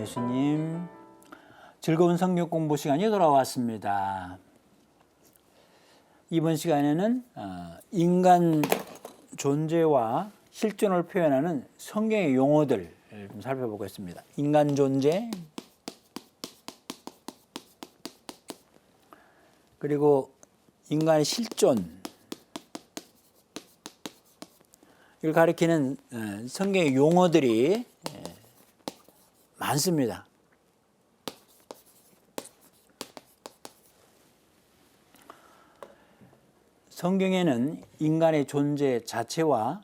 예수님. 즐거운 성경 공부 시간이 돌아왔습니다. 이번 시간에는 인간 존재와 실존을 표현하는 성경의 용어들을 좀 살펴보겠습니다. 인간 존재, 그리고 인간의 실존, 이걸 가리키는 성경의 용어들이 많습니다. 성경에는 인간의 존재 자체와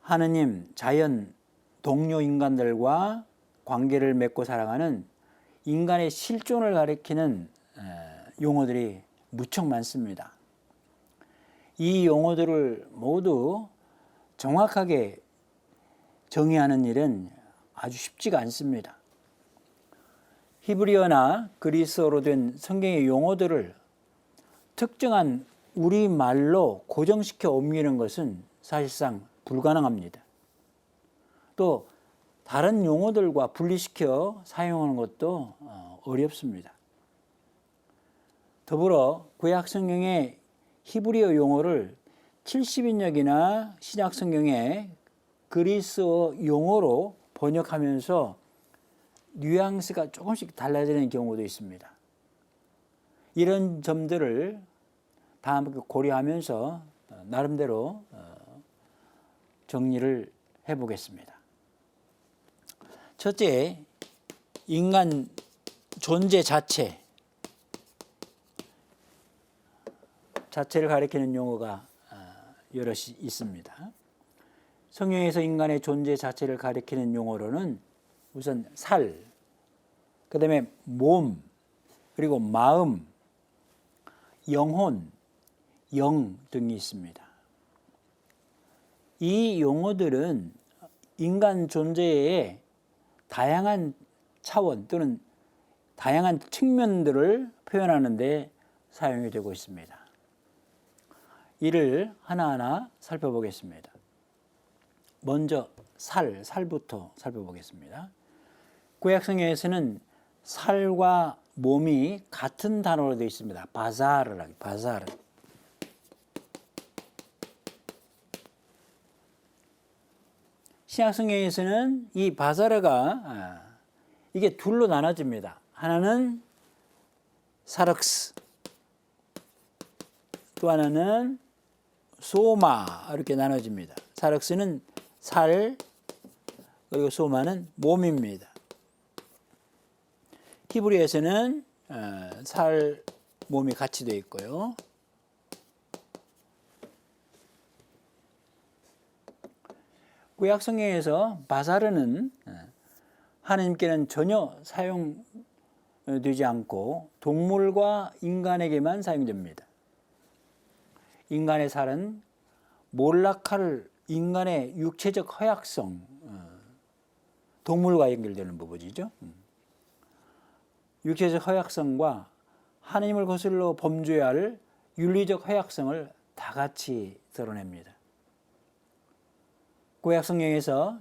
하느님, 자연, 동료 인간들과 관계를 맺고 살아가는 인간의 실존을 가리키는 용어들이 무척 많습니다. 이 용어들을 모두 정확하게 정의하는 일은 아주 쉽지가 않습니다. 히브리어나 그리스어로 된 성경의 용어들을 특정한 우리말로 고정시켜 옮기는 것은 사실상 불가능합니다. 또 다른 용어들과 분리시켜 사용하는 것도 어렵습니다. 더불어 구약 성경의 히브리어 용어를 70인역이나 신약 성경의 그리스어 용어로 번역하면서 뉘앙스가 조금씩 달라지는 경우도 있습니다. 이런 점들을 다 함께 고려하면서 나름대로 정리를 해보겠습니다. 첫째, 인간 존재 자체를 가리키는 용어가 여럿이 있습니다. 성경에서 인간의 존재 자체를 가리키는 용어로는 우선 살, 그 다음에 몸, 그리고 마음, 영혼, 영 등이 있습니다. 이 용어들은 인간 존재의 다양한 차원 또는 다양한 측면들을 표현하는 데 사용이 되고 있습니다. 이를 하나하나 살펴보겠습니다. 먼저 살부터 살펴보겠습니다. 구약 성경에서는 살과 몸이 같은 단어로 되어 있습니다. 바사르. 신약 성경에서는 이 바사르가 이게 둘로 나눠집니다. 하나는 사럭스, 또 하나는 소마, 이렇게 나눠집니다. 사럭스는 살, 그리고 소마는 몸입니다. 히브리에서는 살, 몸이 같이 되어 있고요. 구약 성경에서 바사르는 하나님께는 전혀 사용되지 않고 동물과 인간에게만 사용됩니다. 인간의 살은 몰락할 인간의 육체적 허약성, 동물과 연결되는 부분이죠. 육체적 허약성과 하나님을 거슬러 범죄해야 할 윤리적 허약성을 다 같이 드러냅니다. 구약 성경에서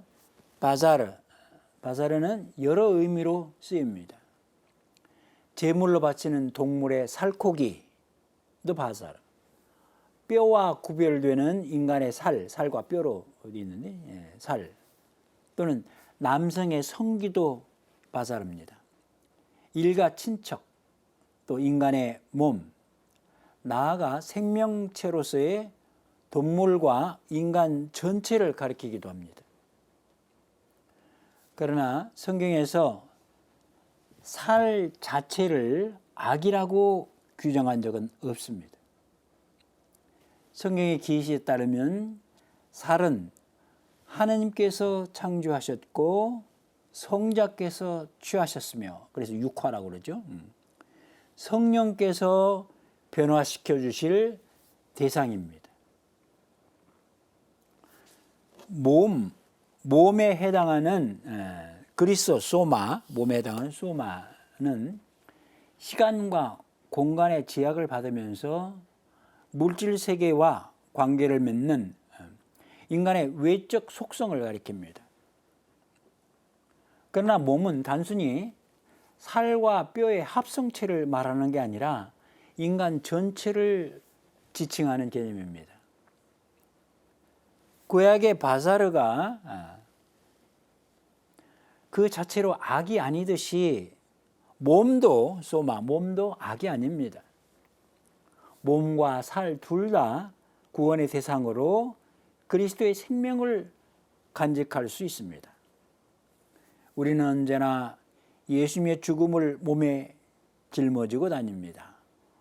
바사르는 여러 의미로 쓰입니다. 제물로 바치는 동물의 살코기도 바사르, 뼈와 구별되는 인간의 살과 뼈로 어디 있는데 살, 또는 남성의 성기도 바사르입니다. 일가 친척, 또 인간의 몸, 나아가 생명체로서의 동물과 인간 전체를 가리키기도 합니다. 그러나 성경에서 살 자체를 악이라고 규정한 적은 없습니다. 성경의 계시에 따르면 살은 하나님께서 창조하셨고 성자께서 취하셨으며, 그래서 육화라고 그러죠. 성령께서 변화시켜 주실 대상입니다. 몸에 해당하는 그리스어 소마, 몸에 해당하는 소마는 시간과 공간의 제약을 받으면서 물질 세계와 관계를 맺는 인간의 외적 속성을 가리킵니다. 그러나 몸은 단순히 살과 뼈의 합성체를 말하는 게 아니라 인간 전체를 지칭하는 개념입니다. 구약의 바사르가 그 자체로 악이 아니듯이 몸도 악이 아닙니다. 몸과 살 둘 다 구원의 대상으로 그리스도의 생명을 간직할 수 있습니다. 우리는 언제나 예수님의 죽음을 몸에 짊어지고 다닙니다.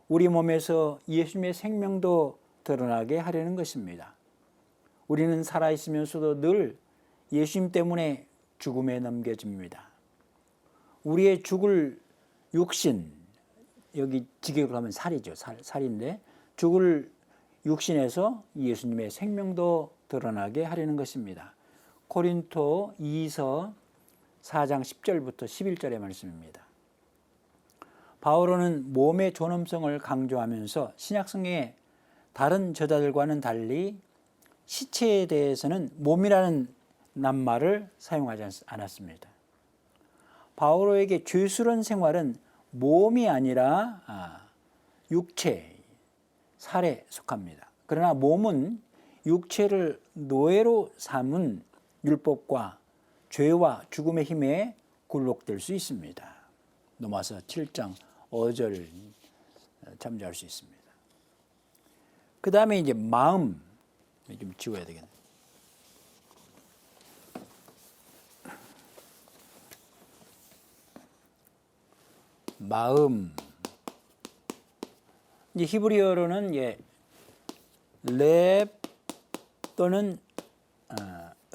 우리 몸에서 예수님의 생명도 드러나게 하려는 것입니다. 우리는 살아있으면서도 늘 예수님 때문에 죽음에 넘겨집니다. 우리의 죽을 육신, 여기 직역을 하면 살이죠. 살인데 죽을 육신에서 예수님의 생명도 드러나게 하려는 것입니다. 고린도 2서 4장 10절부터 11절의 말씀입니다. 바오로는 몸의 존엄성을 강조하면서 신약성경의 다른 저자들과는 달리 시체에 대해서는 몸이라는 낱말을 사용하지 않았습니다. 바오로에게 죄스러운 생활은 몸이 아니라 육체, 살에 속합니다. 그러나 몸은 육체를 노예로 삼은 율법과 죄와 죽음의 힘에 굴복될 수 있습니다. 넘어와서 7장 5절 참조할 수 있습니다. 그 다음에 이제 마음 좀 지워야 되겠네. 마음. 이제 히브리어로는 렙 또는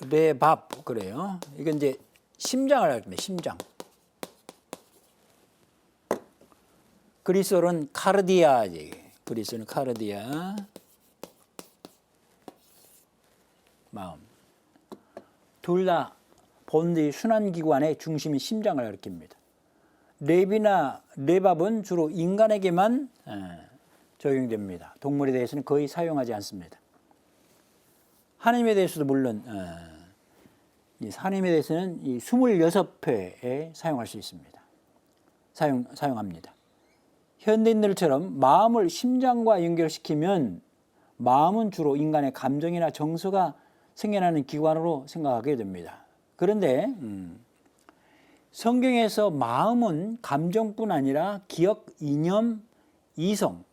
레밥 그래요. 이건 이제 심장을 할겁니다. 심장. 그리스어로는 카르디아. 그리스어는 카르디아. 마음. 둘 다 본디 순환기관의 중심인 심장을 가리킵니다. 렙이나 레밥은 주로 인간에게만 적용됩니다. 동물에 대해서는 거의 사용하지 않습니다. 하나님에 대해서도 물론 하나님에 대해서는 26회에 사용할 수 있습니다. 사용합니다. 현대인들처럼 마음을 심장과 연결시키면 마음은 주로 인간의 감정이나 정서가 생겨나는 기관으로 생각하게 됩니다. 그런데 성경에서 마음은 감정뿐 아니라 기억, 이념, 이성,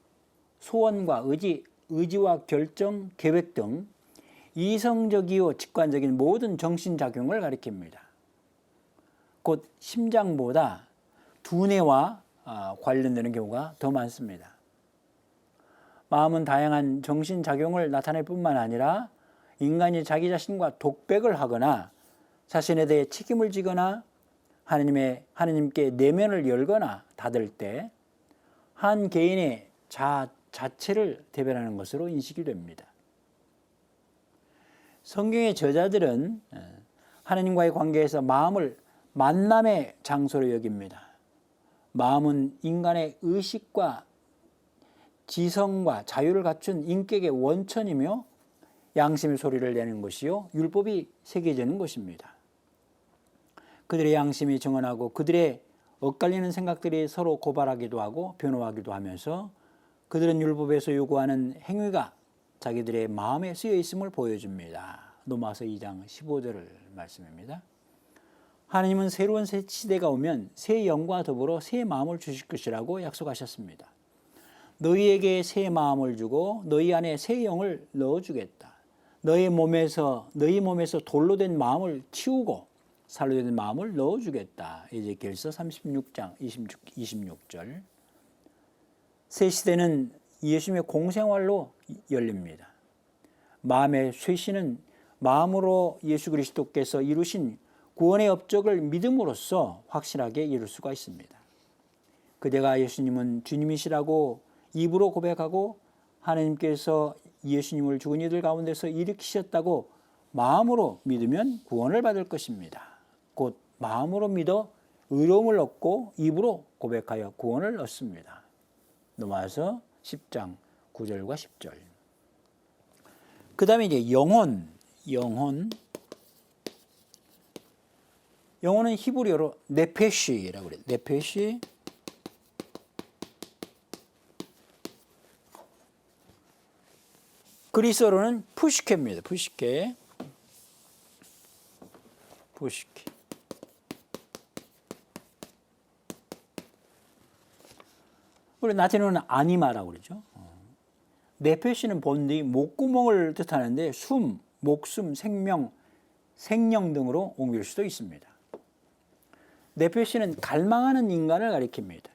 소원과 의지와 결정, 계획 등 이성적이요 직관적인 모든 정신작용을 가리킵니다. 곧 심장보다 두뇌와 관련되는 경우가 더 많습니다. 마음은 다양한 정신작용을 나타낼 뿐만 아니라 인간이 자기 자신과 독백을 하거나 자신에 대해 책임을 지거나 하나님께 내면을 열거나 닫을 때 한 개인의 자체를 대변하는 것으로 인식이 됩니다. 성경의 저자들은 하나님과의 관계에서 마음을 만남의 장소로 여깁니다. 마음은 인간의 의식과 지성과 자유를 갖춘 인격의 원천이며 양심의 소리를 내는 것이요 율법이 새겨지는 것입니다. 그들의 양심이 증언하고 그들의 엇갈리는 생각들이 서로 고발하기도 하고 변호하기도 하면서 그들은 율법에서 요구하는 행위가 자기들의 마음에 쓰여 있음을 보여줍니다. 로마서 2장 15절 말씀입니다. 하나님은 새로운 새 시대가 오면 새 영과 더불어 새 마음을 주실 것이라고 약속하셨습니다. 너희에게 새 마음을 주고 너희 안에 새 영을 넣어주겠다. 너희 몸에서 돌로 된 마음을 치우고 살로 된 마음을 넣어주겠다. 에제키엘서 36장 26절. 새 시대는 예수님의 공생활로 열립니다. 마음의 쇄신은 마음으로 예수 그리스도께서 이루신 구원의 업적을 믿음으로써 확실하게 이룰 수가 있습니다. 그대가 예수님은 주님이시라고 입으로 고백하고 하나님께서 예수님을 죽은 이들 가운데서 일으키셨다고 마음으로 믿으면 구원을 받을 것입니다. 곧 마음으로 믿어 의로움을 얻고 입으로 고백하여 구원을 얻습니다. 넘어와서 10장 9절과 10절. 그 다음에 이제 영혼은 영혼은 히브리어로 네페시라고 그래요. 네페시. 그리스어로는 푸시케입니다. 푸시케. 푸시케. 우리 라틴어는 아니마라고 그러죠. 네페시는 본디 목구멍을 뜻하는데 숨, 목숨, 생명, 생령 등으로 옮길 수도 있습니다. 네페시는 갈망하는 인간을 가리킵니다.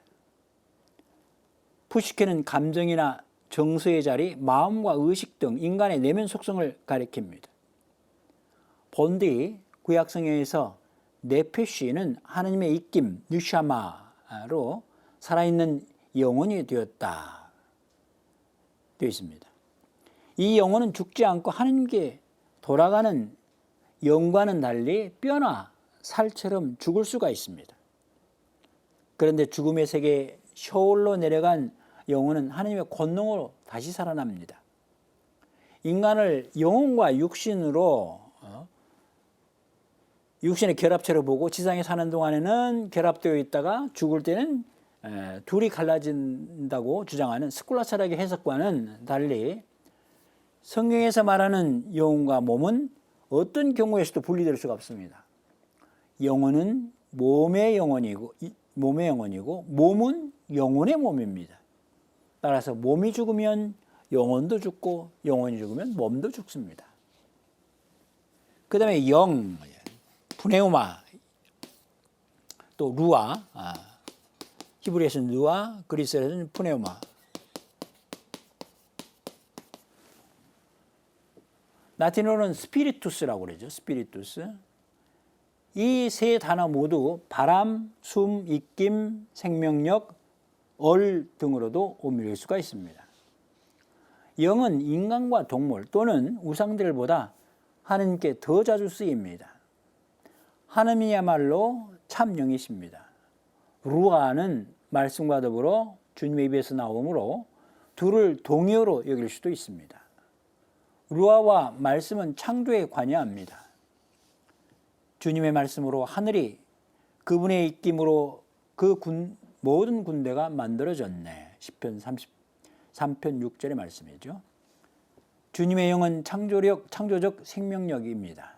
푸시케는 감정이나 정서의 자리, 마음과 의식 등 인간의 내면 속성을 가리킵니다. 본디 구약성경에서 네페시는 하나님의 입김, 뉴샤마로 살아있는 영혼이 되었다 되어 있습니다. 이 영혼은 죽지 않고 하나님께 돌아가는 영과는 달리 뼈나 살처럼 죽을 수가 있습니다. 그런데 죽음의 세계 셔올로 내려간 영혼은 하나님의 권능으로 다시 살아납니다. 인간을 영혼과 육신으로 육신의 결합체로 보고 지상에 사는 동안에는 결합되어 있다가 죽을 때는 둘이 갈라진다고 주장하는 스콜라 철학의 해석과는 달리 성경에서 말하는 영혼과 몸은 어떤 경우에서도 분리될 수가 없습니다. 영혼은 몸의 영혼이고 몸은 영혼의 몸입니다. 따라서 몸이 죽으면 영혼도 죽고 영혼이 죽으면 몸도 죽습니다. 그 다음에 영, 푸네우마, 또 루아, 히브리에서는 루아, 그리스어에서는 푸네우마. 라틴어로는 스피리투스라고 그러죠. 스피리투스. 이 세 단어 모두 바람, 숨, 입김, 생명력, 얼 등으로도 옮길 수가 있습니다. 영은 인간과 동물 또는 우상들보다 하나님께 더 자주 쓰입니다. 하나님이야말로 참 영이십니다. 루아는 말씀과 더불어 주님의 입에서 나오므로 둘을 동의어로 여길 수도 있습니다. 루아와 말씀은 창조에 관여합니다. 주님의 말씀으로 하늘이 그분의 입김으로 모든 군대가 만들어졌네. 시편 33편 6절의 말씀이죠. 주님의 영은 창조적 생명력입니다.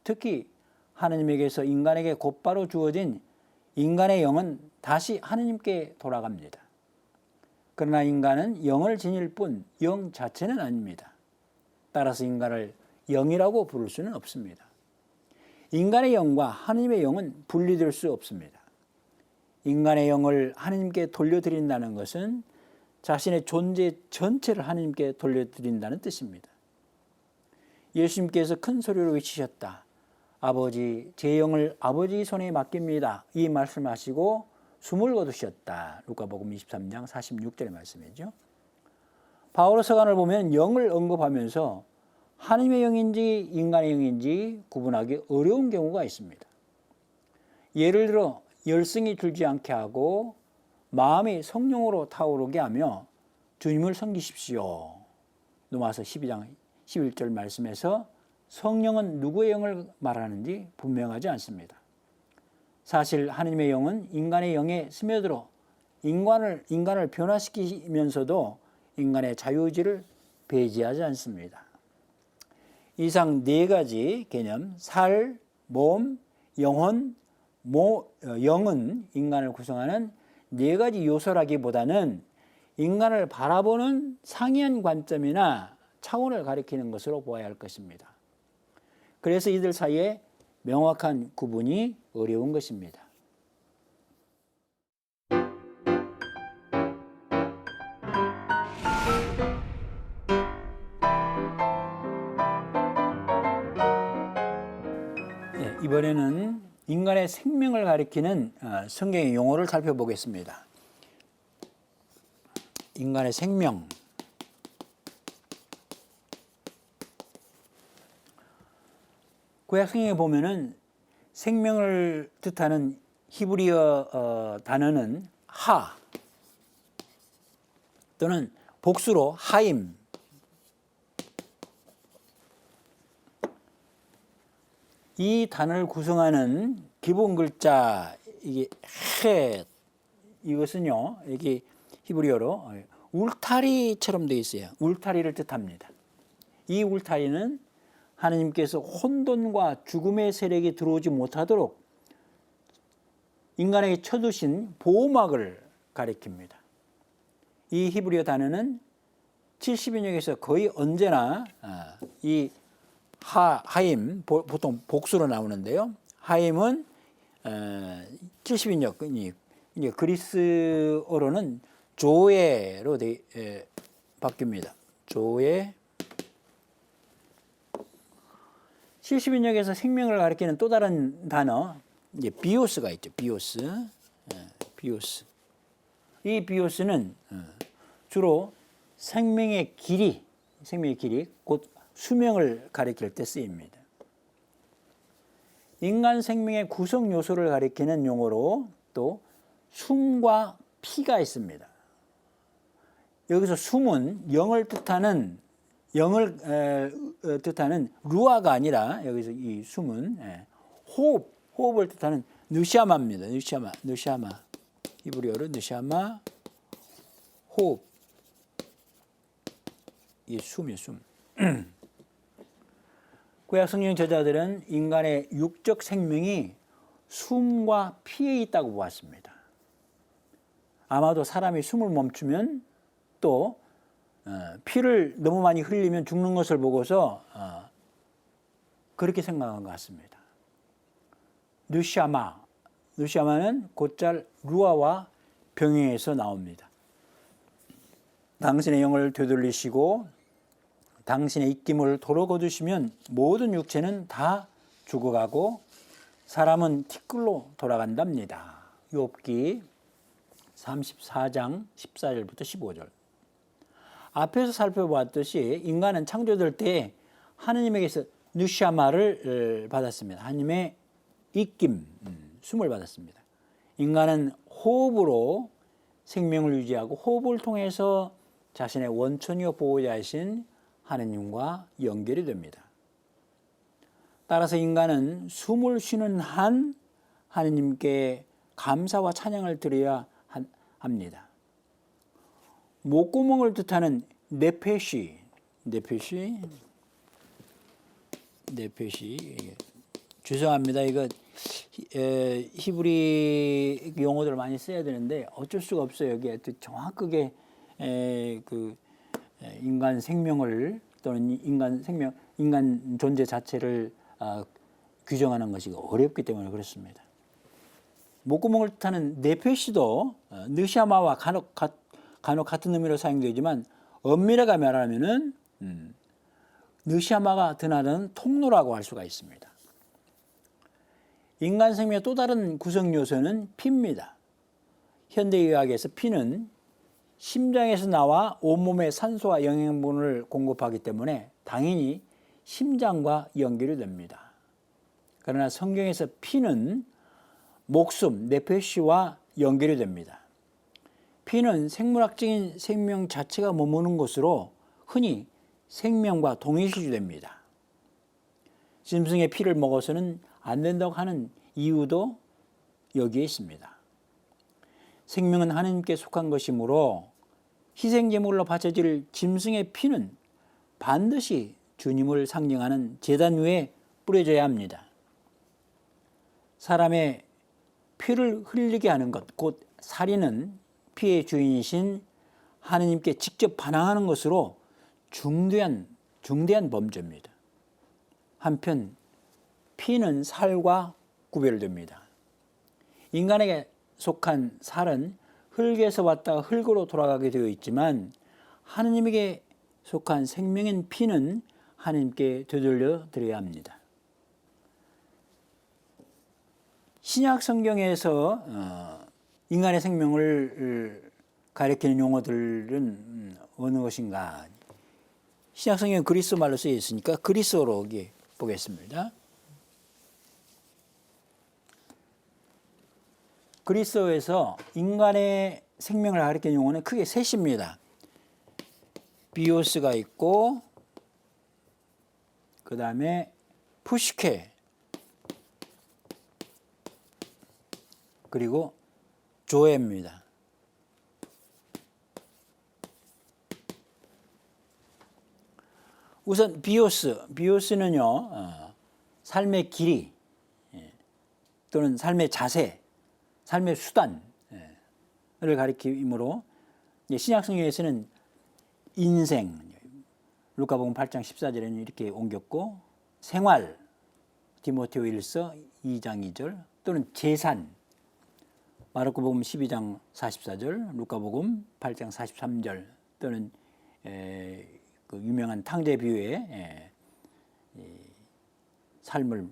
특히 하나님에게서 인간에게 곧바로 주어진 인간의 영은 다시 하나님께 돌아갑니다. 그러나 인간은 영을 지닐 뿐 영 자체는 아닙니다. 따라서 인간을 영이라고 부를 수는 없습니다. 인간의 영과 하나님의 영은 분리될 수 없습니다. 인간의 영을 하나님께 돌려드린다는 것은 자신의 존재 전체를 하나님께 돌려드린다는 뜻입니다. 예수님께서 큰 소리로 외치셨다. 아버지, 제 영을 아버지 손에 맡깁니다. 이 말씀하시고 숨을 거두셨다. 루카복음 23장 46절의 말씀이죠. 바울의 서간을 보면 영을 언급하면서 하나님의 영인지 인간의 영인지 구분하기 어려운 경우가 있습니다. 예를 들어 열성이 줄지 않게 하고 마음이 성령으로 타오르게 하며 주님을 섬기십시오. 로마서 12장 11절 말씀에서 성령은 누구의 영을 말하는지 분명하지 않습니다. 사실 하나님의 영은 인간의 영에 스며들어 인간을 변화시키면서도 인간의 자유의지를 배제하지 않습니다. 이상 네 가지 개념, 살, 몸, 영혼, 영은 인간을 구성하는 네 가지 요소라기보다는 인간을 바라보는 상이한 관점이나 차원을 가리키는 것으로 보아야 할 것입니다. 그래서 이들 사이에 명확한 구분이 어려운 것입니다. 이번에는 인간의 생명을 가리키는 성경의 용어를 살펴보겠습니다. 인간의 생명. 구약 성경에 보면은 생명을 뜻하는 히브리어 단어는 하 또는 복수로 하임. 이 단어를 구성하는 기본 글자 이게 헷 이것은요 여기 히브리어로 울타리처럼 되어 있어요. 울타리를 뜻합니다. 이 울타리는 하느님께서 혼돈과 죽음의 세력이 들어오지 못하도록 인간에게 쳐두신 보호막을 가리킵니다. 이 히브리어 단어는 70인역에서 거의 언제나 이 하임 보통 복수로 나오는데요. 하임은 70인역 그리스어로는 조에로 바뀝니다. 조에 70인역에서 생명을 가리키는 또 다른 단어 이제 비오스가 있죠. 비오스. 이 비오스는 주로 생명의 길이 곧 수명을 가리킬 때 쓰입니다. 인간 생명의 구성 요소를 가리키는 용어로 또 숨과 피가 있습니다. 여기서 숨은 영을 뜻하는 루아가 아니라 여기서 이 숨은 호흡을 뜻하는 느샤마입니다. 느샤마. 히브리어로 느샤마 호흡. 이 숨이에요, 숨. 구약 성경 저자들은 인간의 육적 생명이 숨과 피에 있다고 보았습니다. 아마도 사람이 숨을 멈추면 또 피를 너무 많이 흘리면 죽는 것을 보고서 그렇게 생각한 것 같습니다. 느샤마는 곧잘 루아와 병행해서 나옵니다. 당신의 영을 되돌리시고 당신의 입김을 도로 거두시면 모든 육체는 다 죽어가고 사람은 티끌로 돌아간답니다. 욥기 34장 14절부터 15절. 앞에서 살펴보았듯이 인간은 창조될 때 하느님에게서 느샤마를 받았습니다. 하느님의 입김, 숨을 받았습니다. 인간은 호흡으로 생명을 유지하고 호흡을 통해서 자신의 원천이요 보호자이신 하느님과 연결이 됩니다. 따라서 인간은 숨을 쉬는 한 하느님께 감사와 찬양을 드려야 합니다. 목구멍을 뜻하는 네페시 죄송합니다. 이거 히브리 용어들을 많이 써야 되는데 어쩔 수가 없어요. 여기에 정확하게 인간 생명을 또는 인간 존재 자체를 규정하는 것이 어렵기 때문에 그렇습니다. 목구멍을 뜻하는 네페시도 느샤마와 간혹 같은 의미로 사용되지만 엄밀하게 말하면은 느샤마가 드나드는 통로라고 할 수가 있습니다. 인간 생명의 또 다른 구성 요소는 피입니다. 현대의학에서 피는 심장에서 나와 온몸에 산소와 영양분을 공급하기 때문에 당연히 심장과 연결이 됩니다. 그러나 성경에서 피는 목숨, 네페시와 연결이 됩니다. 피는 생물학적인 생명 자체가 머무는 곳으로 흔히 생명과 동일시됩니다. 짐승의 피를 먹어서는 안 된다고 하는 이유도 여기에 있습니다. 생명은 하나님께 속한 것이므로 희생제물로 바쳐질 짐승의 피는 반드시 주님을 상징하는 제단 위에 뿌려져야 합니다. 사람의 피를 흘리게 하는 것, 곧 살인은 피의 주인이신 하느님께 직접 반항하는 것으로 중대한 범죄입니다. 한편 피는 살과 구별됩니다. 인간에게 속한 살은 흙에서 왔다가 흙으로 돌아가게 되어 있지만 하느님에게 속한 생명인 피는 하느님께 되돌려 드려야 합니다. 신약 성경에서 인간의 생명을 가리키는 용어들은 어느 것인가? 신약 성경은 그리스어 말로 쓰여 있으니까 그리스어로 보겠습니다. 그리스어에서 인간의 생명을 가리키는 용어는 크게 셋입니다. 비오스가 있고 그 다음에 푸시케 그리고 조에입니다. 우선 비오스는요, 삶의 길이 또는 삶의 자세, 삶의 수단을 가리키므로 신약성경에서는 인생, 루카복음 8장 14절에는 이렇게 옮겼고, 생활, 디모데오 1서 2장 2절, 또는 재산, 마르코복음 12장 44절, 루카복음 8장 43절, 또는 그 유명한 탕제 비유의 삶을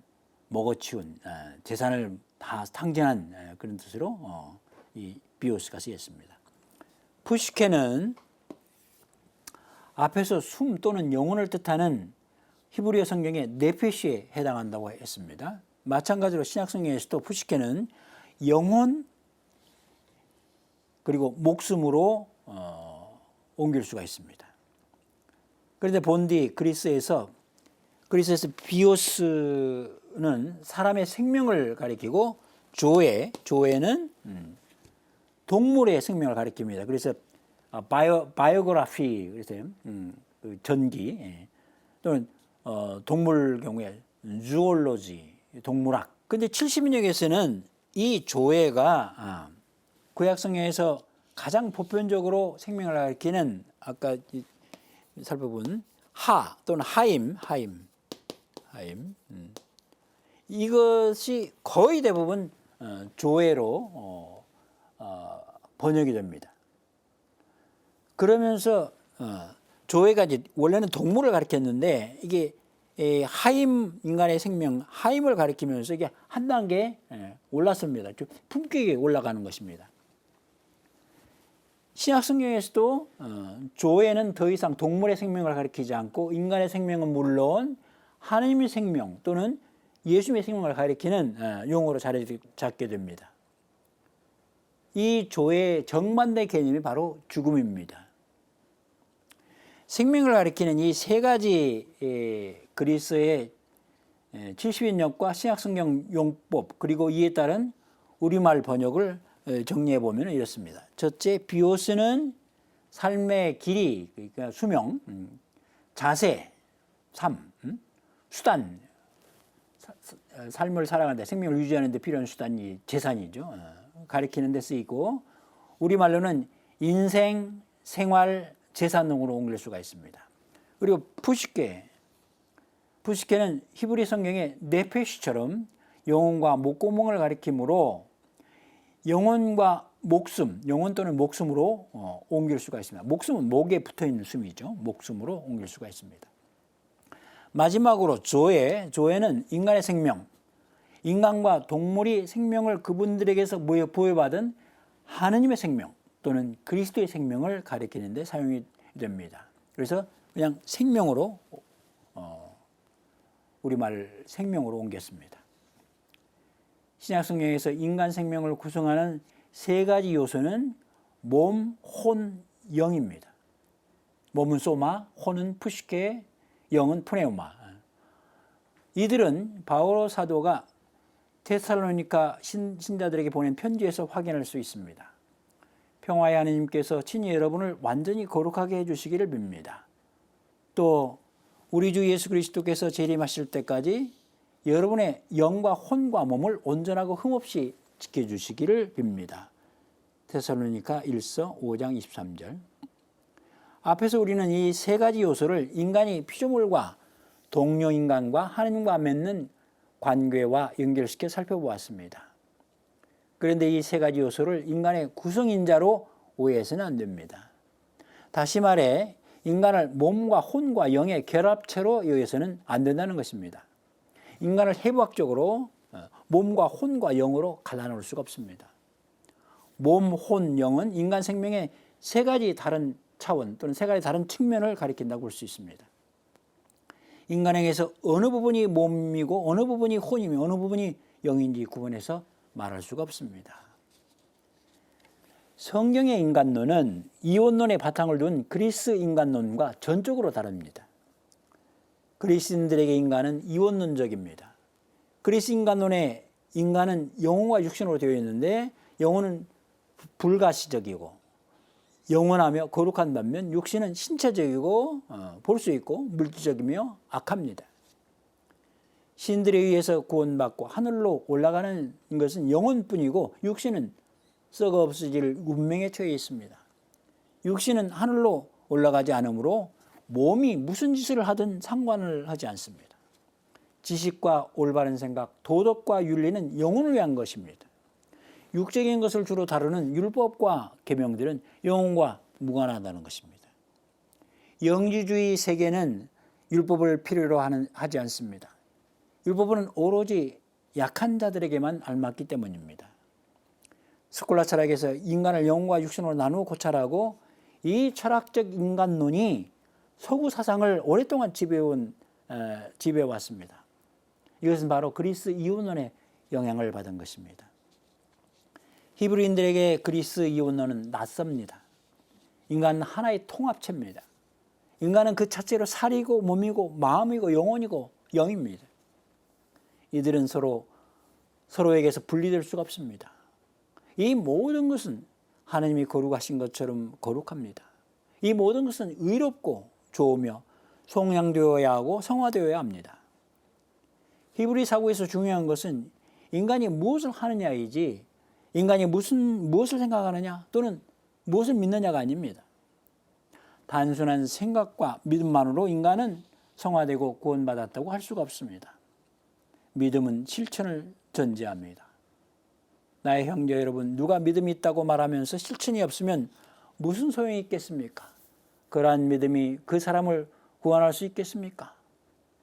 먹어치운 재산을 다 탕진한 그런 뜻으로 이 비오스가 쓰였습니다. 푸시케는 앞에서 숨 또는 영혼을 뜻하는 히브리어 성경의 네페시에 해당한다고 했습니다. 마찬가지로 신약 성경에서도 푸시케는 영혼 그리고 목숨으로 옮길 수가 있습니다. 그런데 본디 그리스에서 비오스는 사람의 생명을 가리키고 조에는 동물의 생명을 가리킵니다. 그래서 바이오그래피 그래서 그 전기 또는 동물 경우에 주올로지 동물학. 근데 70인역에서는 이 조에가 구약 성경에서 가장 보편적으로 생명을 가리키는 아까 살펴본 하 또는 하임 이것이 거의 대부분 조에로 번역이 됩니다. 그러면서 조에가 이제 원래는 동물을 가리켰는데 이게 하임 인간의 생명 하임을 가리키면서 이게 한 단계 올랐습니다. 좀 품격이 올라가는 것입니다. 신약 성경에서도 조에는 더 이상 동물의 생명을 가리키지 않고 인간의 생명은 물론 하나님의 생명 또는 예수님의 생명을 가리키는 용어로 자리 잡게 됩니다. 이 조의 정반대 개념이 바로 죽음입니다. 생명을 가리키는 이 세 가지 그리스의 70인역과 신약성경 용법 그리고 이에 따른 우리말 번역을 정리해 보면 이렇습니다. 첫째, 비오스는 삶의 길이, 그러니까 수명, 자세, 삶, 수단, 삶을 살아가는 데 생명을 유지하는 데 필요한 수단이 재산이죠. 가리키는 데 쓰이고 우리말로는 인생, 생활, 재산 등으로 옮길 수가 있습니다. 그리고 푸시케는 히브리 성경의 네페시처럼 영혼과 목구멍을 가리키므로 영혼과 목숨, 영혼 또는 목숨으로 옮길 수가 있습니다. 목숨은 목에 붙어있는 숨이죠. 목숨으로 옮길 수가 있습니다. 마지막으로 조에는 인간의 생명, 인간과 동물이 생명을 그분들에게서 부여받은 하느님의 생명 또는 그리스도의 생명을 가리키는 데 사용이 됩니다. 그래서 그냥 생명으로 우리말 생명으로 옮겼습니다. 신약 성경에서 인간 생명을 구성하는 세 가지 요소는 몸, 혼, 영입니다. 몸은 소마, 혼은 푸시케, 영은 푸네우마. 이들은 바오로 사도가 데살로니가 신자들에게 보낸 편지에서 확인할 수 있습니다. 평화의 하나님께서 친히 여러분을 완전히 거룩하게 해주시기를 빕니다. 또 우리 주 예수 그리스도께서 재림하실 때까지 여러분의 영과 혼과 몸을 온전하고 흠없이 지켜주시기를 빕니다. 데살로니가 1서 5장 23절. 앞에서 우리는 이 세 가지 요소를 인간이 피조물과 동료 인간과 하나님과 맺는 관계와 연결시켜 살펴보았습니다. 그런데 이 세 가지 요소를 인간의 구성인자로 오해해서는 안 됩니다. 다시 말해 인간을 몸과 혼과 영의 결합체로 여기서는 안 된다는 것입니다. 인간을 해부학적으로 몸과 혼과 영으로 갈라놓을 수가 없습니다. 몸, 혼, 영은 인간 생명의 세 가지 다른 차원 또는 세 가지 다른 측면을 가리킨다고 볼 수 있습니다. 인간에게서 어느 부분이 몸이고 어느 부분이 혼이며 어느 부분이 영인지 구분해서 말할 수가 없습니다. 성경의 인간론은 이원론의 바탕을 둔 그리스 인간론과 전적으로 다릅니다. 그리스인들에게 인간은 이원론적입니다. 그리스 인간론의 인간은 영혼과 육신으로 되어 있는데 영혼은 불가시적이고 영원하며 거룩한 반면 육신은 신체적이고 볼 수 있고 물질적이며 악합니다. 신들에 의해서 구원받고 하늘로 올라가는 것은 영혼뿐이고 육신은 썩어 없어질 운명에 처해 있습니다. 육신은 하늘로 올라가지 않으므로 몸이 무슨 짓을 하든 상관을 하지 않습니다. 지식과 올바른 생각, 도덕과 윤리는 영혼을 위한 것입니다. 육적인 것을 주로 다루는 율법과 계명들은 영혼과 무관하다는 것입니다. 영지주의 세계는 율법을 필요로 하지 않습니다. 율법은 오로지 약한 자들에게만 알맞기 때문입니다. 스콜라 철학에서 인간을 영혼과 육신으로 나누어 고찰하고 이 철학적 인간론이 서구 사상을 오랫동안 지배해왔습니다. 이것은 바로 그리스 이원론의 영향을 받은 것입니다. 히브리인들에게 그리스 이원론은 낯섭니다. 인간은 하나의 통합체입니다. 인간은 그 자체로 살이고 몸이고 마음이고 영혼이고 영입니다. 이들은 서로에게서 분리될 수가 없습니다. 이 모든 것은 하나님이 거룩하신 것처럼 거룩합니다. 이 모든 것은 의롭고 좋으며 속량되어야 하고 성화되어야 합니다. 히브리 사고에서 중요한 것은 인간이 무엇을 하느냐이지 인간이 무엇을 생각하느냐 또는 무엇을 믿느냐가 아닙니다. 단순한 생각과 믿음만으로 인간은 성화되고 구원받았다고 할 수가 없습니다. 믿음은 실천을 전제합니다. 나의 형제 여러분, 누가 믿음이 있다고 말하면서 실천이 없으면 무슨 소용이 있겠습니까? 그러한 믿음이 그 사람을 구원할 수 있겠습니까?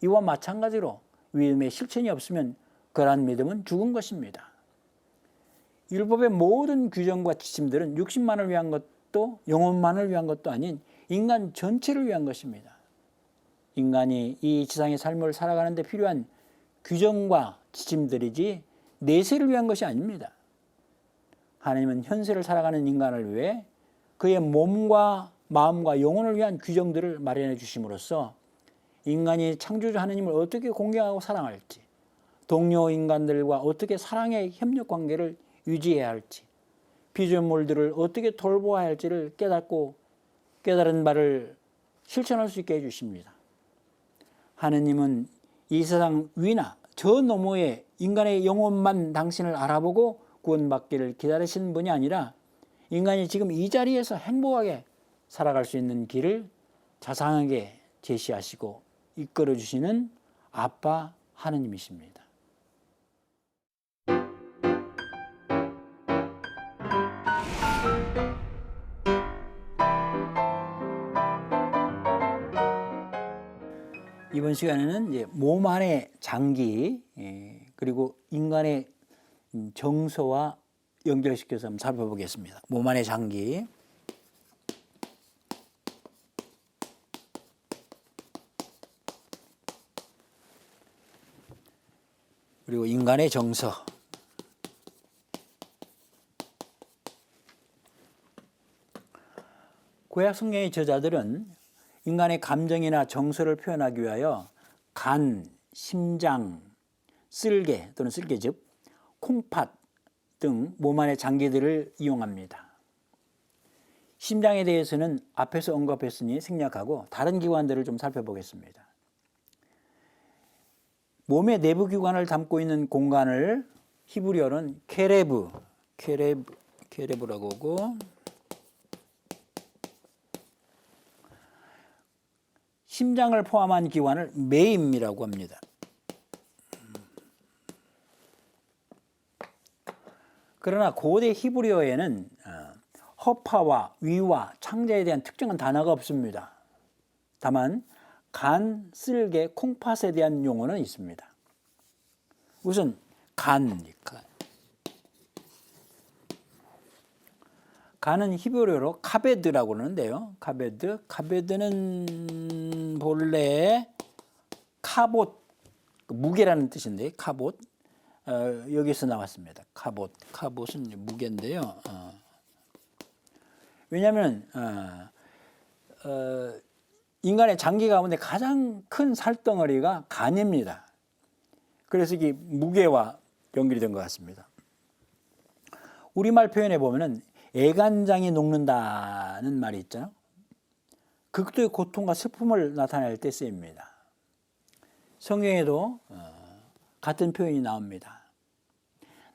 이와 마찬가지로 믿음의 실천이 없으면 그러한 믿음은 죽은 것입니다. 율법의 모든 규정과 지침들은 육신만을 위한 것도 영혼만을 위한 것도 아닌 인간 전체를 위한 것입니다. 인간이 이 지상의 삶을 살아가는 데 필요한 규정과 지침들이지 내세를 위한 것이 아닙니다. 하나님은 현세를 살아가는 인간을 위해 그의 몸과 마음과 영혼을 위한 규정들을 마련해 주심으로써 인간이 창조주 하나님을 어떻게 공경하고 사랑할지, 동료 인간들과 어떻게 사랑의 협력 관계를 유지해야 할지, 피조물들을 어떻게 돌보아야 할지를 깨달은 바를 실천할 수 있게 해주십니다. 하느님은 이 세상 위나 저 너머에 인간의 영혼만 당신을 알아보고 구원받기를 기다리시는 분이 아니라 인간이 지금 이 자리에서 행복하게 살아갈 수 있는 길을 자상하게 제시하시고 이끌어 주시는 아빠 하느님이십니다. 이번 시간에는 이제 몸 안의 장기 그리고 인간의 정서와 연결시켜서 한번 살펴보겠습니다. 몸 안의 장기. 그리고 인간의 정서. 구약 성경의 저자들은 인간의 감정이나 정서를 표현하기 위하여 간, 심장, 쓸개 또는 쓸개즙, 콩팥 등 몸 안의 장기들을 이용합니다. 심장에 대해서는 앞에서 언급했으니 생략하고 다른 기관들을 좀 살펴보겠습니다. 몸의 내부 기관을 담고 있는 공간을 히브리어는 케레브라고 하고 심장을 포함한 기관을 메임이라고 합니다. 그러나 고대 히브리어에는 허파와 위와 창자에 대한 특정한 단어가 없습니다. 다만 간, 쓸개, 콩팥에 대한 용어는 있습니다. 우선 간이니까. 간은 히브리어로 카베드라고 그러는데요. 카베드는 본래 카봇, 무게라는 뜻인데 카봇. 여기서 나왔습니다. 카봇은 무게인데요. 왜냐하면 인간의 장기 가운데 가장 큰 살덩어리가 간입니다. 그래서 이 무게와 연결이 된 것 같습니다. 우리말 표현에 보면은 애간장이 녹는다는 말이 있잖아요. 극도의 고통과 슬픔을 나타낼 때 쓰입니다. 성경에도 같은 표현이 나옵니다.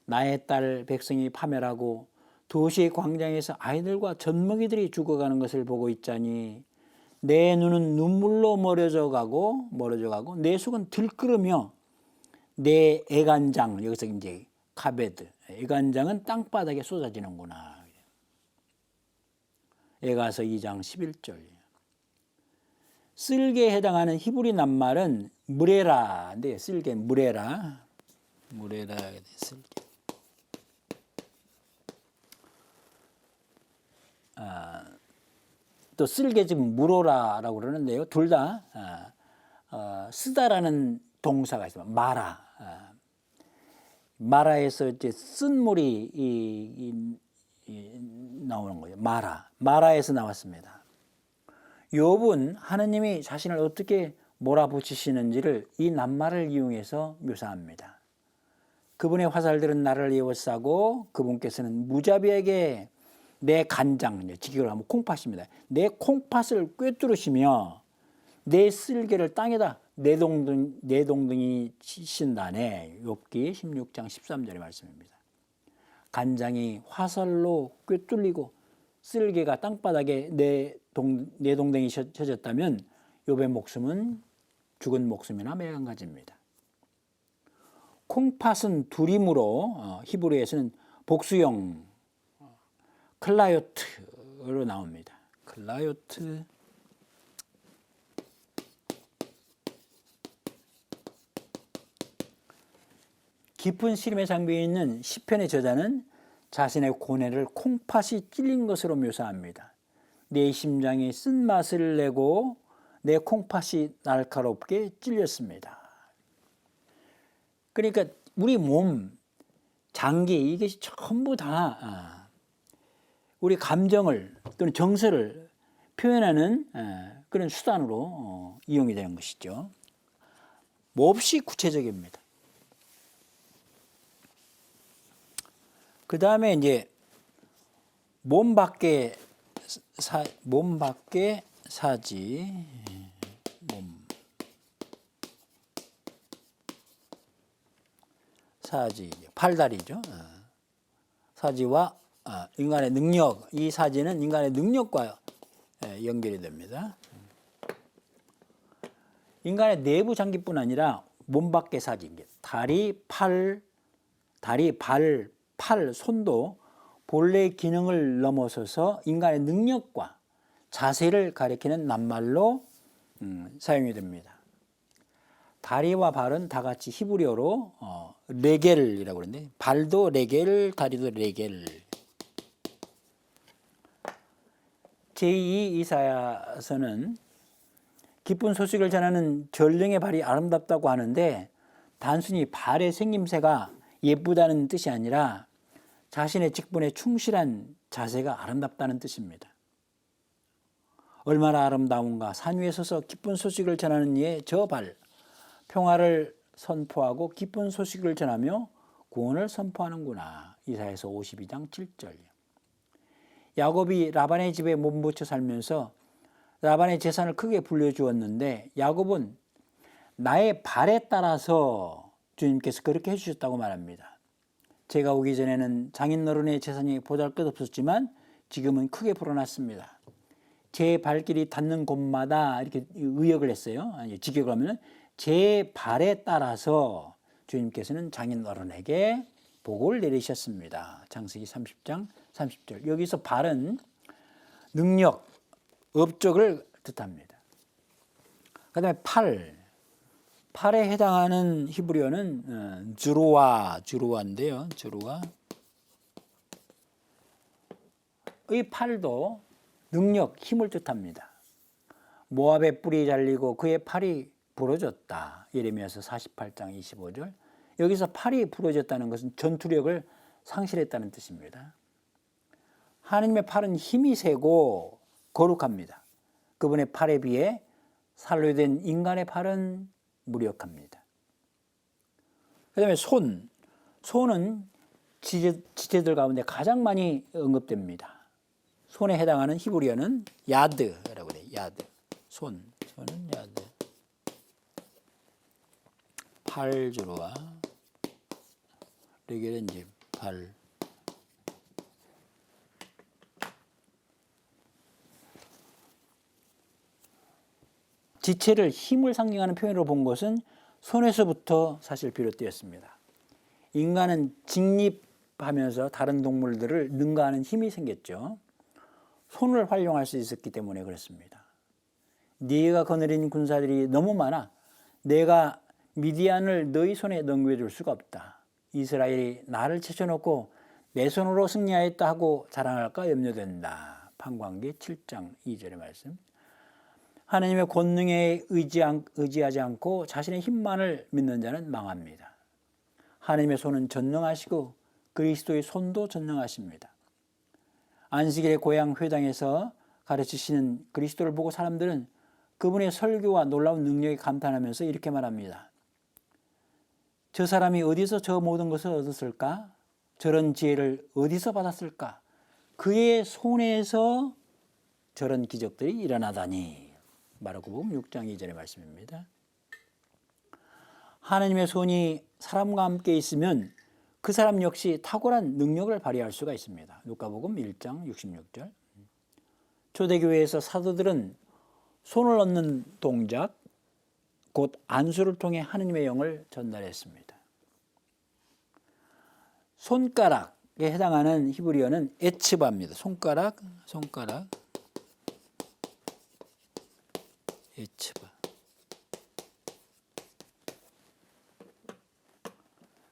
나의 딸 백성이 파멸하고 도시의 광장에서 아이들과 젖먹이들이 죽어가는 것을 보고 있자니 내 눈은 눈물로 멀어져 가고 내 속은 들끓으며 내 애간장, 여기서 이제 카베드, 애간장은 땅바닥에 쏟아지는구나. 에가서 2장 11절. 쓸개에 해당하는 히브리 낱말은 무레라인데, 쓸개 무레라 쓸개. 또 쓸개 지금 무로라라고 그러는데요. 둘 다 쓰다라는 동사가 있습니다. 마라에서 이제 쓴물이 나오는 거예요. 마라에서 나왔습니다. 욥은 하느님이 자신을 어떻게 몰아붙이시는지를 이 낱말을 이용해서 묘사합니다. 그분의 화살들은 나를 에워싸고 그분께서는 무자비에게 내 간장, 직역을 하면 콩팥입니다. 내 콩팥을 꿰뚫으시며 내 쓸개를 땅에다 내동댕이 치신다네. 욥기 16장 13절의 말씀입니다. 간장이 화살로 꿰뚫리고 쓸개가 땅바닥에 내동댕이 쳐졌다면 욥의 목숨은 죽은 목숨이나 마찬가지입니다. 콩팥은 둘이므로 히브리에서는 복수형 클라요트로 나옵니다. 클라요트. 깊은 시름에 잠겨 있는 시편의 저자는 자신의 고뇌를 콩팥이 찔린 것으로 묘사합니다. 내 심장이 쓴맛을 내고 내 콩팥이 날카롭게 찔렸습니다. 그러니까 우리 몸, 장기, 이것이 전부 다 우리 감정을 또는 정서를 표현하는 그런 수단으로 이용이 되는 것이죠. 몹시 구체적입니다. 그 다음에 이제 몸 밖의 사지, 사지, 팔다리죠. 사지와 인간의 능력, 이 사지는 인간의 능력과 연결이 됩니다. 인간의 내부 장기뿐 아니라 몸 밖의 사지, 다리, 발, 손도 본래의 기능을 넘어서서 인간의 능력과 자세를 가리키는 낱말로 사용이 됩니다. 다리와 발은 다 같이 히브리어로 레겔이라고 그러는데, 발도 레겔, 다리도 레겔. 제2 이사야서는 기쁜 소식을 전하는 전령의 발이 아름답다고 하는데, 단순히 발의 생김새가 예쁘다는 뜻이 아니라 자신의 직분에 충실한 자세가 아름답다는 뜻입니다. 얼마나 아름다운가. 산 위에 서서 기쁜 소식을 전하는 이의 저 발, 평화를 선포하고 기쁜 소식을 전하며 구원을 선포하는구나. 이사야서 52장 7절. 야곱이 라반의 집에 몸붙여 살면서 라반의 재산을 크게 불려주었는데, 야곱은 나의 발에 따라서 주님께서 그렇게 해주셨다고 말합니다. 제가 오기 전에는 장인 어른의 재산이 보잘것없었지만 지금은 크게 불어났습니다. 제 발길이 닿는 곳마다, 이렇게 의역을 했어요. 직역을 하면 제 발에 따라서 주님께서는 장인 어른에게 복을 내리셨습니다. 창세기 30장 30절. 여기서 발은 능력, 업적을 뜻합니다. 그 다음에 팔에 해당하는 히브리어는 주루아인데요. 주루아. 이 팔도 능력, 힘을 뜻합니다. 모압의 뿔이 잘리고 그의 팔이 부러졌다. 예레미야서 48장 25절. 여기서 팔이 부러졌다는 것은 전투력을 상실했다는 뜻입니다. 하느님의 팔은 힘이 세고 거룩합니다. 그분의 팔에 비해 살로 된 인간의 팔은 무력합니다. 그 다음에 손은 지체들 가운데 가장 많이 언급됩니다. 손에 해당하는 히브리어는 야드라고 그래요. 야드. 손은 야드. 팔 주로 와. 레겔은 이제 발. 지체를 힘을 상징하는 표현으로 본 것은 손에서부터 사실 비롯되었습니다. 인간은 직립하면서 다른 동물들을 능가하는 힘이 생겼죠. 손을 활용할 수 있었기 때문에 그렇습니다. 네가 거느린 군사들이 너무 많아 내가 미디안을 너희 손에 넘겨줄 수가 없다. 이스라엘이 나를 제쳐놓고 내 손으로 승리하였다 하고 자랑할까 염려된다. 판관기 7장 2절의 말씀. 하나님의 권능에 의지하지 않고 자신의 힘만을 믿는 자는 망합니다. 하나님의 손은 전능하시고 그리스도의 손도 전능하십니다. 안식일의 고향 회당에서 가르치시는 그리스도를 보고 사람들은 그분의 설교와 놀라운 능력에 감탄하면서 이렇게 말합니다. 저 사람이 어디서 저 모든 것을 얻었을까? 저런 지혜를 어디서 받았을까? 그의 손에서 저런 기적들이 일어나다니. 마르코복음 6장 2절의 말씀입니다. 하나님의 손이 사람과 함께 있으면 그 사람 역시 탁월한 능력을 발휘할 수가 있습니다. 누가복음 1장 66절. 초대교회에서 사도들은 손을 얻는 동작, 곧 안수를 통해 하느님의 영을 전달했습니다. 손가락에 해당하는 히브리어는 에츠바입니다. 손가락, 에츠바.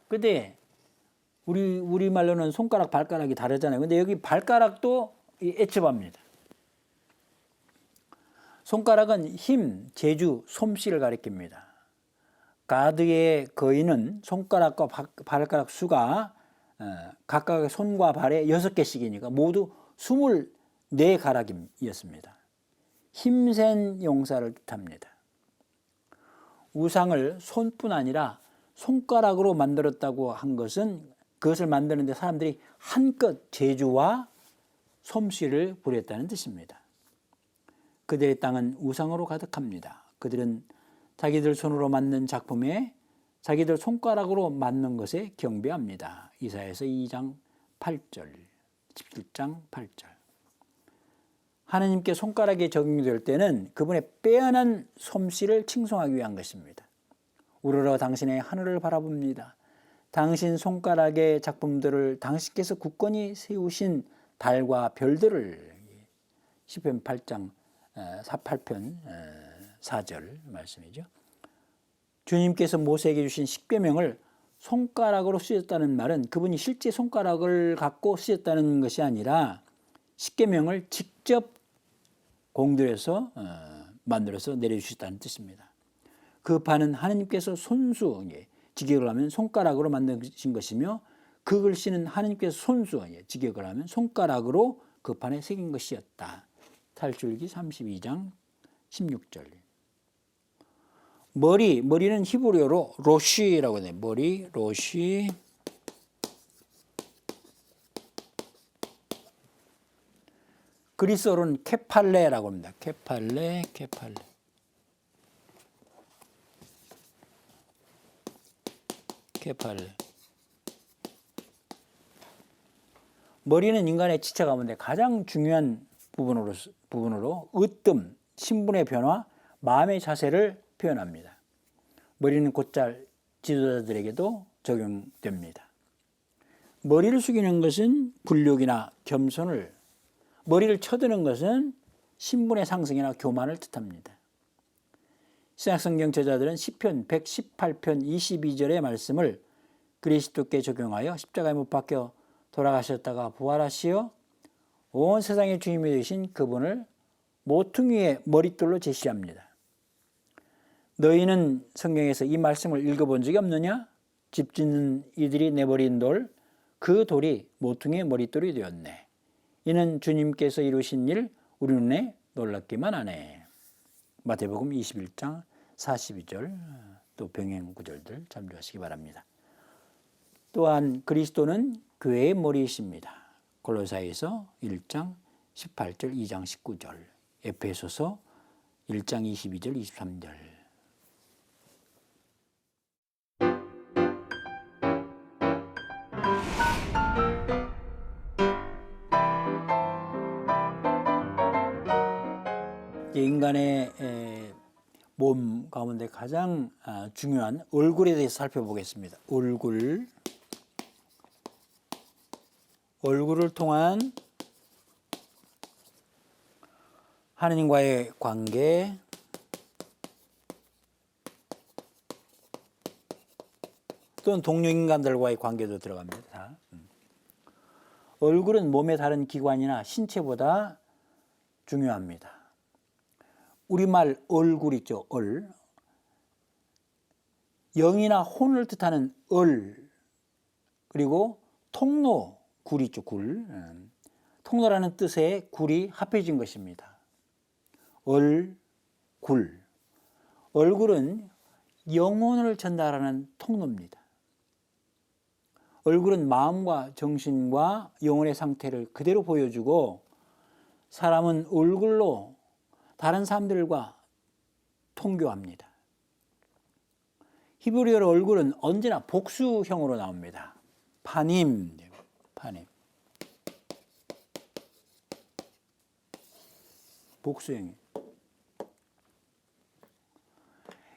근데 우리 말로는 손가락, 발가락이 다르잖아요. 근데 여기 발가락도 에츠바입니다. 손가락은 힘, 재주, 솜씨를 가리킵니다. 가드의 거인은 손가락과 발가락 수가 각각의 손과 발에 6개씩이니까 모두 24가락이었습니다. 힘센 용사를 뜻합니다. 우상을 손뿐 아니라 손가락으로 만들었다고 한 것은 그것을 만드는데 사람들이 한껏 재주와 솜씨를 부렸다는 뜻입니다. 그들의 땅은 우상으로 가득합니다. 그들은 자기들 손으로 만든 작품에 자기들 손가락으로 만든 것에 경배합니다. 이사야서 2장 8절, 17장 8절. 하나님께 손가락이 적용될 때는 그분의 빼어난 솜씨를 칭송하기 위한 것입니다. 우러러 당신의 하늘을 바라봅니다. 당신 손가락의 작품들을 당신께서 굳건히 세우신 달과 별들을 시편 8장 8편 4절 말씀이죠. 주님께서 모세에게 주신 십계명을 손가락으로 쓰셨다는 말은 그분이 실제 손가락을 갖고 쓰셨다는 것이 아니라 십계명을 직접 공들여서 만들어서 내려주셨다는 뜻입니다. 그 판은 하나님께서 손수 직역을 하면 손가락으로 만드신 것이며 그 글씨는 하나님께서 손수 직역을 하면 손가락으로 그 판에 새긴 것이었다. 탈출기 32장 16절. 머리는 히브리어로 로시라고 해요. 머리, 로시. 그리스어로는 케팔레라고 합니다. 케팔레. 머리는 인간의 지체 가운데 가장 중요한 부분으로 으뜸, 신분의 변화, 마음의 자세를 표현합니다. 머리는 곧잘 지도자들에게도 적용됩니다. 머리를 숙이는 것은 굴욕이나 겸손을, 머리를 쳐드는 것은 신분의 상승이나 교만을 뜻합니다. 신약성경 저자들은 시편 118편 22절의 말씀을 그리스도께 적용하여 십자가에 못 박혀 돌아가셨다가 부활하시어 온 세상의 주님이 되신 그분을 모퉁이의 머릿돌로 제시합니다. 너희는 성경에서 이 말씀을 읽어본 적이 없느냐? 집 짓는 이들이 내버린 돌, 그 돌이 모퉁이의 머릿돌이 되었네. 이는 주님께서 이루신 일 우리 눈에 놀랍기만 하네. 마태복음 21장 42절 또 병행 구절들 참조하시기 바랍니다. 또한 그리스도는 교회의 머리이십니다. 골로새서 1장 18절, 2장 19절, 에베소서 1장 22절, 23절. 인간의 몸 가운데 가장 중요한 얼굴에 대해서 살펴보겠습니다. 얼굴을 통한 하느님과의 관계, 또는 동료 인간들과의 관계도 들어갑니다. 얼굴은 몸의 다른 기관이나 신체보다 중요합니다. 우리말 얼굴 있죠. 영이나 혼을 뜻하는 그리고 통로, 굴 있죠. 통로라는 뜻의 굴이 합해진 것입니다. 얼굴은 영혼을 전달하는 통로입니다. 얼굴은 마음과 정신과 영혼의 상태를 그대로 보여주고, 사람은 얼굴로 다른 사람들과 통교합니다. 히브리어로 얼굴은 언제나 복수형으로 나옵니다. 파님. 복수형이.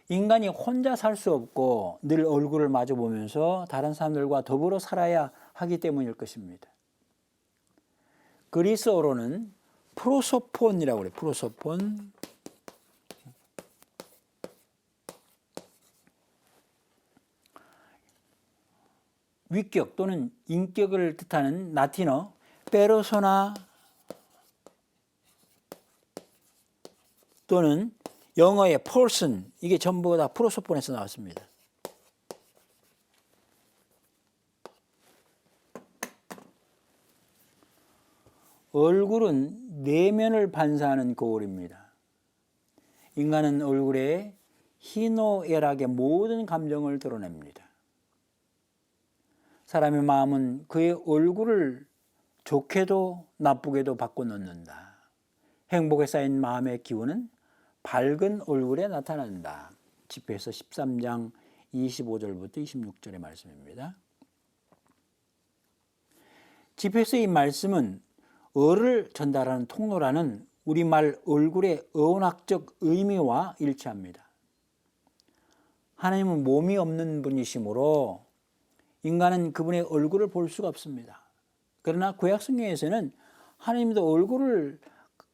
인간이 혼자 살 수 없고 늘 얼굴을 마주 보면서 다른 사람들과 더불어 살아야 하기 때문일 것입니다. 그리스어로는 프로소폰이라고 그래요. 프로소폰. 위격 또는 인격을 뜻하는 라틴어 페르소나, 또는 영어의 person, 이게 전부 다 프로소폰에서 나왔습니다. 얼굴은 내면을 반사하는 거울입니다. 인간은 얼굴에 희노애락의 모든 감정을 드러냅니다. 사람의 마음은 그의 얼굴을 좋게도 나쁘게도 바꿔놓는다. 행복에 쌓인 마음의 기운은 밝은 얼굴에 나타난다. 집회서 13장 25절부터 26절의 말씀입니다. 집회서의 말씀은 을을 전달하는 통로라는 우리말 얼굴의 어원학적 의미와 일치합니다. 하나님은 몸이 없는 분이시므로 인간은 그분의 얼굴을 볼 수가 없습니다. 그러나 구약 성경에서는 하나님도 얼굴을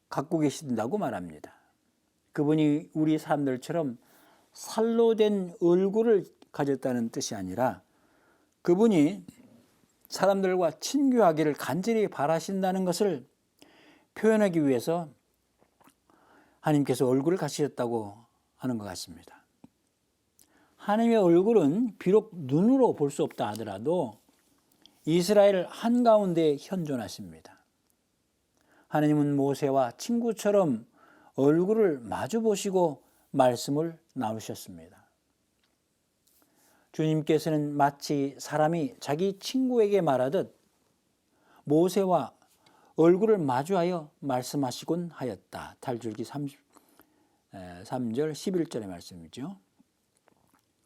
갖고 계신다고 말합니다. 그분이 우리 사람들처럼 살로 된 얼굴을 가졌다는 뜻이 아니라 그분이 사람들과 친교하기를 간절히 바라신다는 것을 표현하기 위해서 하나님께서 얼굴을 가지셨다고 하는 것 같습니다. 하나님의 얼굴은 비록 눈으로 볼 수 없다 하더라도 이스라엘 한가운데 현존하십니다. 하나님은 모세와 친구처럼 얼굴을 마주 보시고 말씀을 나누셨습니다. 주님께서는 마치 사람이 자기 친구에게 말하듯 모세와 얼굴을 마주하여 말씀하시곤 하였다. 탈주기 33절 11절의 말씀이죠.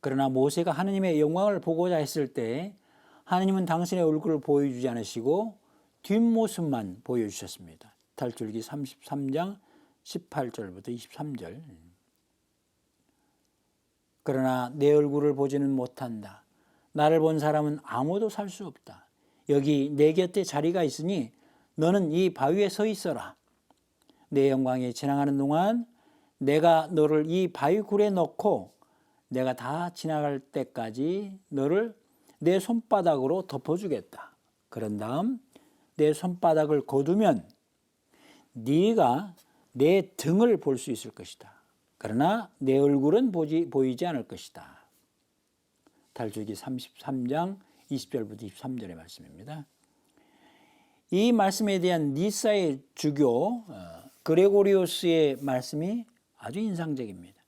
그러나 모세가 하나님의 영광을 보고자 했을 때 하나님은 당신의 얼굴을 보여주지 않으시고 뒷모습만 보여주셨습니다. 탈출기 33장 18절부터 23절. 그러나 내 얼굴을 보지는 못한다. 나를 본 사람은 아무도 살 수 없다. 여기 내 곁에 자리가 있으니 너는 이 바위에 서 있어라. 내 영광에 지나가는 동안 내가 너를 이 바위 굴에 넣고 내가 다 지나갈 때까지 너를 내 손바닥으로 덮어주겠다. 그런 다음 내 손바닥을 거두면 네가 내 등을 볼 수 있을 것이다. 그러나 내 얼굴은 보이지 않을 것이다. 탈주기 33장 20절부터 23절의 말씀입니다. 이 말씀에 대한 니사의 주교 그레고리오스의 말씀이 아주 인상적입니다.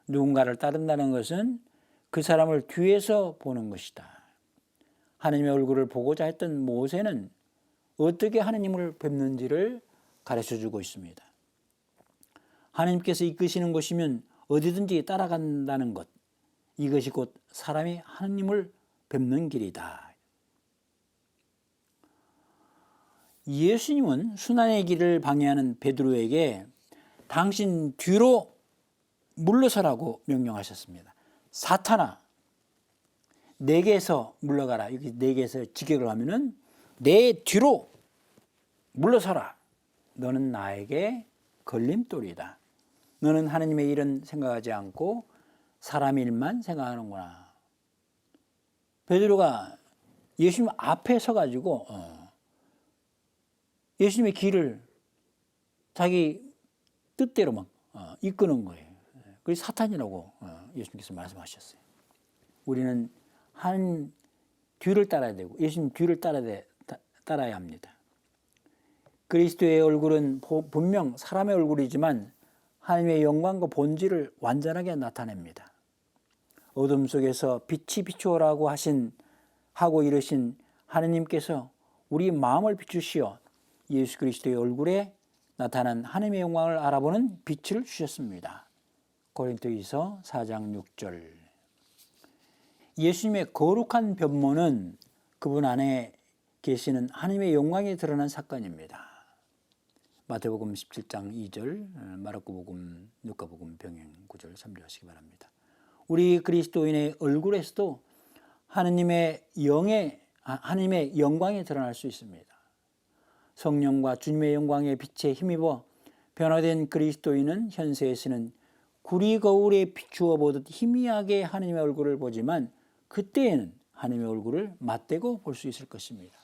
누군가를 따른다는 것은 그 사람을 뒤에서 보는 것이다. 하나님의 얼굴을 보고자 했던 모세는 어떻게 하나님을 뵙는지를 가르쳐주고 있습니다. 하나님께서 이끄시는 곳이면 어디든지 따라간다는 것, 이것이 곧 사람이 하나님을 뵙는 길이다. 예수님은 순환의 길을 방해하는 베드로에게 당신 뒤로 물러서라고 명령하셨습니다. 사탄아, 내게서 물러가라. 여기 내게서 직역을 하면은 내 뒤로 물러서라. 너는 나에게 걸림돌이다. 너는 하나님의 일은 생각하지 않고 사람 일만 생각하는구나. 베드로가 예수님 앞에 서가지고 예수님의 길을 자기 뜻대로 막 이끄는 거예요. 그게 사탄이라고 예수님께서 말씀하셨어요. 우리는 하나님 뒤를 따라야 되고 예수님 뒤를 따라야 합니다. 그리스도의 얼굴은 분명 사람의 얼굴이지만 하나님의 영광과 본질을 완전하게 나타냅니다. 어둠 속에서 빛이 비추어라고 하고 이르신 하나님께서 우리 마음을 비추시어 예수 그리스도의 얼굴에 나타난 하나님의 영광을 알아보는 빛을 주셨습니다. 고린도후서 4장 6절. 예수님의 거룩한 변모는 그분 안에 계시는 하나님의 영광이 드러난 사건입니다. 마태복음 17장 2절, 마르코복음, 누가복음 병행 9절 참조하시기 바랍니다. 우리 그리스도인의 얼굴에서도 하나님의 영광이 드러날 수 있습니다. 성령과 주님의 영광의 빛에 힘입어 변화된 그리스도인은 현세에서는 구리 거울에 비추어 보듯 희미하게 하나님의 얼굴을 보지만 그때에는 하나님의 얼굴을 맞대고 볼 수 있을 것입니다.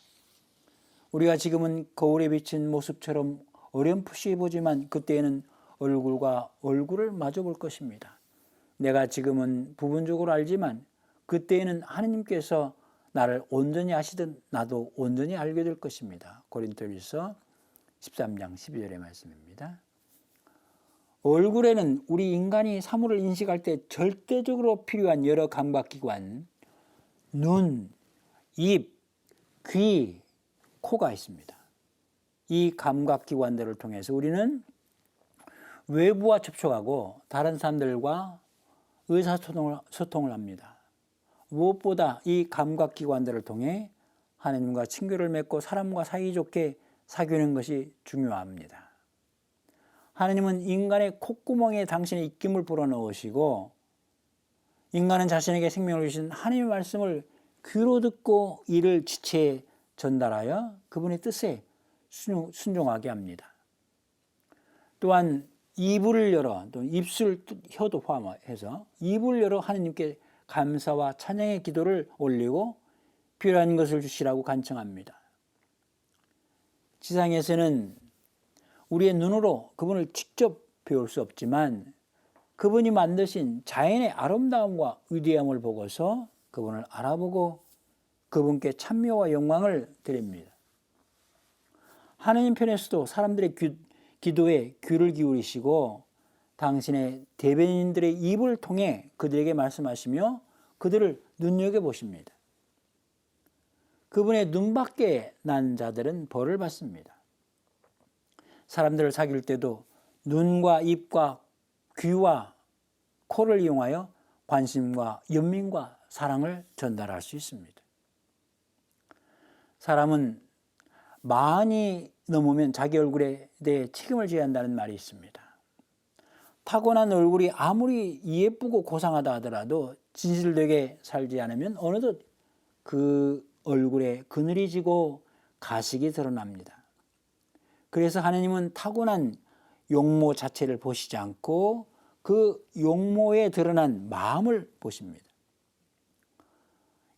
우리가 지금은 거울에 비친 모습처럼 어렴풋이 보지만 그때에는 얼굴과 얼굴을 마주 볼 것입니다. 내가 지금은 부분적으로 알지만 그때에는 하나님께서 나를 온전히 아시듯 나도 온전히 알게 될 것입니다. 고린도후서 13장 12절의 말씀입니다. 얼굴에는 우리 인간이 사물을 인식할 때 절대적으로 필요한 여러 감각기관, 눈, 입, 귀, 코가 있습니다. 이 감각기관들을 통해서 우리는 외부와 접촉하고 다른 사람들과 의사소통을 합니다. 무엇보다 이 감각기관들을 통해 하나님과 친교를 맺고 사람과 사이좋게 사귀는 것이 중요합니다. 하나님은 인간의 콧구멍에 당신의 입김을 불어넣으시고 인간은 자신에게 생명을 주신 하나님의 말씀을 귀로 듣고 이를 지체에 전달하여 그분의 뜻에 순종하게 합니다. 또한 입을 열어, 또 입술, 혀도 포함해서 입을 열어 하나님께 감사와 찬양의 기도를 올리고 필요한 것을 주시라고 간청합니다. 지상에서는 우리의 눈으로 그분을 직접 배울 수 없지만 그분이 만드신 자연의 아름다움과 위대함을 보고서 그분을 알아보고 그분께 찬미와 영광을 드립니다. 하나님 편에서도 사람들의 기도에 귀를 기울이시고 당신의 대변인들의 입을 통해 그들에게 말씀하시며 그들을 눈여겨보십니다. 그분의 눈밖에 난 자들은 벌을 받습니다. 사람들을 사귈 때도 눈과 입과 귀와 코를 이용하여 관심과 연민과 사랑을 전달할 수 있습니다. 사람은 많이 넘으면 자기 얼굴에 대해 책임을 져야 한다는 말이 있습니다. 타고난 얼굴이 아무리 예쁘고 고상하다 하더라도 진실되게 살지 않으면 어느덧 그 얼굴에 그늘이 지고 가식이 드러납니다. 그래서 하나님은 타고난 용모 자체를 보시지 않고 그 용모에 드러난 마음을 보십니다.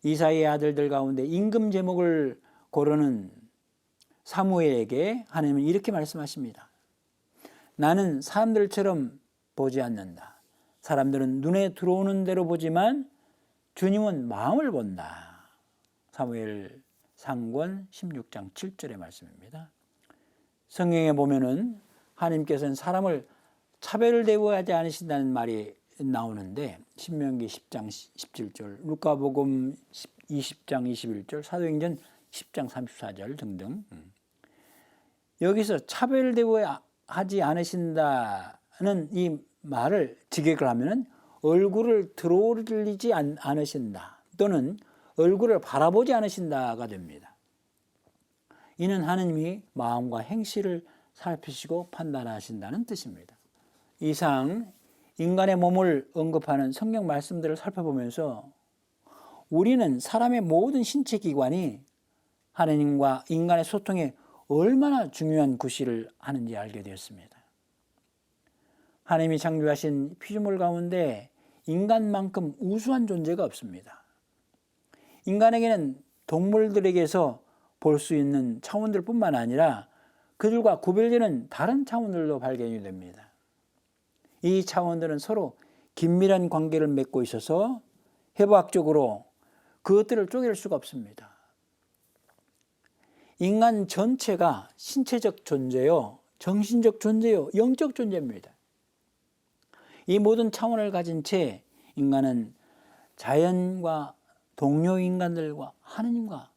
이사야의 아들들 가운데 임금 제목을 고르는 사무엘에게 하나님은 이렇게 말씀하십니다. 나는 사람들처럼 보지 않는다. 사람들은 눈에 들어오는 대로 보지만 주님은 마음을 본다. 사무엘 상권 16장 7절의 말씀입니다. 성경에 보면은 하나님께서는 사람을 차별을 대우하지 않으신다는 말이 나오는데 신명기 10장 17절, 루카복음 20장 21절, 사도행전 10장 34절 등등. 여기서 차별대우하지 않으신다는 이 말을 직역을 하면은 얼굴을 들어올리지 않으신다 또는 얼굴을 바라보지 않으신다가 됩니다. 이는 하느님이 마음과 행실을 살피시고 판단하신다는 뜻입니다. 이상 인간의 몸을 언급하는 성경 말씀들을 살펴보면서 우리는 사람의 모든 신체 기관이 하느님과 인간의 소통에 얼마나 중요한 구실을 하는지 알게 되었습니다. 하느님이 창조하신 피조물 가운데 인간만큼 우수한 존재가 없습니다. 인간에게는 동물들에게서 볼 수 있는 차원들 뿐만 아니라 그들과 구별되는 다른 차원들도 발견이 됩니다. 이 차원들은 서로 긴밀한 관계를 맺고 있어서 해부학적으로 그것들을 쪼갤 수가 없습니다. 인간 전체가 신체적 존재요, 정신적 존재요, 영적 존재입니다. 이 모든 차원을 가진 채 인간은 자연과 동료 인간들과 하느님과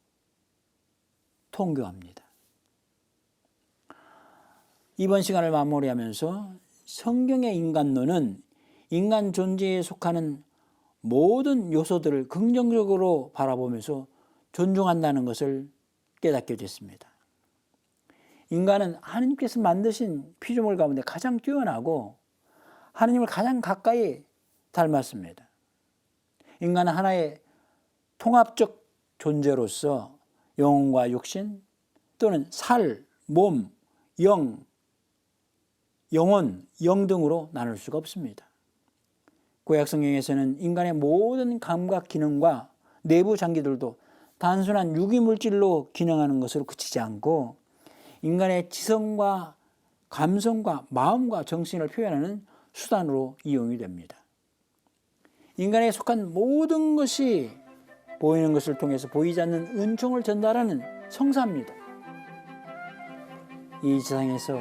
통교합니다. 이번 시간을 마무리하면서 성경의 인간론은 인간 존재에 속하는 모든 요소들을 긍정적으로 바라보면서 존중한다는 것을 깨닫게 됐습니다. 인간은 하느님께서 만드신 피조물 가운데 가장 뛰어나고 하느님을 가장 가까이 닮았습니다. 인간은 하나의 통합적 존재로서 영혼과 육신 또는 살, 몸, 영혼, 영 등으로 나눌 수가 없습니다. 구약 성경에서는 인간의 모든 감각 기능과 내부 장기들도 단순한 유기물질로 기능하는 것으로 그치지 않고 인간의 지성과 감성과 마음과 정신을 표현하는 수단으로 이용이 됩니다. 인간에 속한 모든 것이 보이는 것을 통해서 보이지 않는 은총을 전달하는 성사입니다. 이 세상에서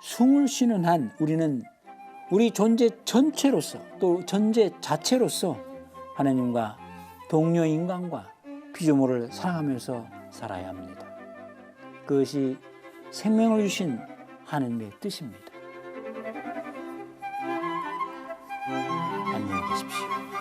숨을 쉬는 한 우리는 우리 존재 전체로서 또 존재 자체로서 하나님과 동료 인간과 피조물을 사랑하면서 살아야 합니다. 그것이 생명을 주신 하느님의 뜻입니다. 안녕히 계십시오.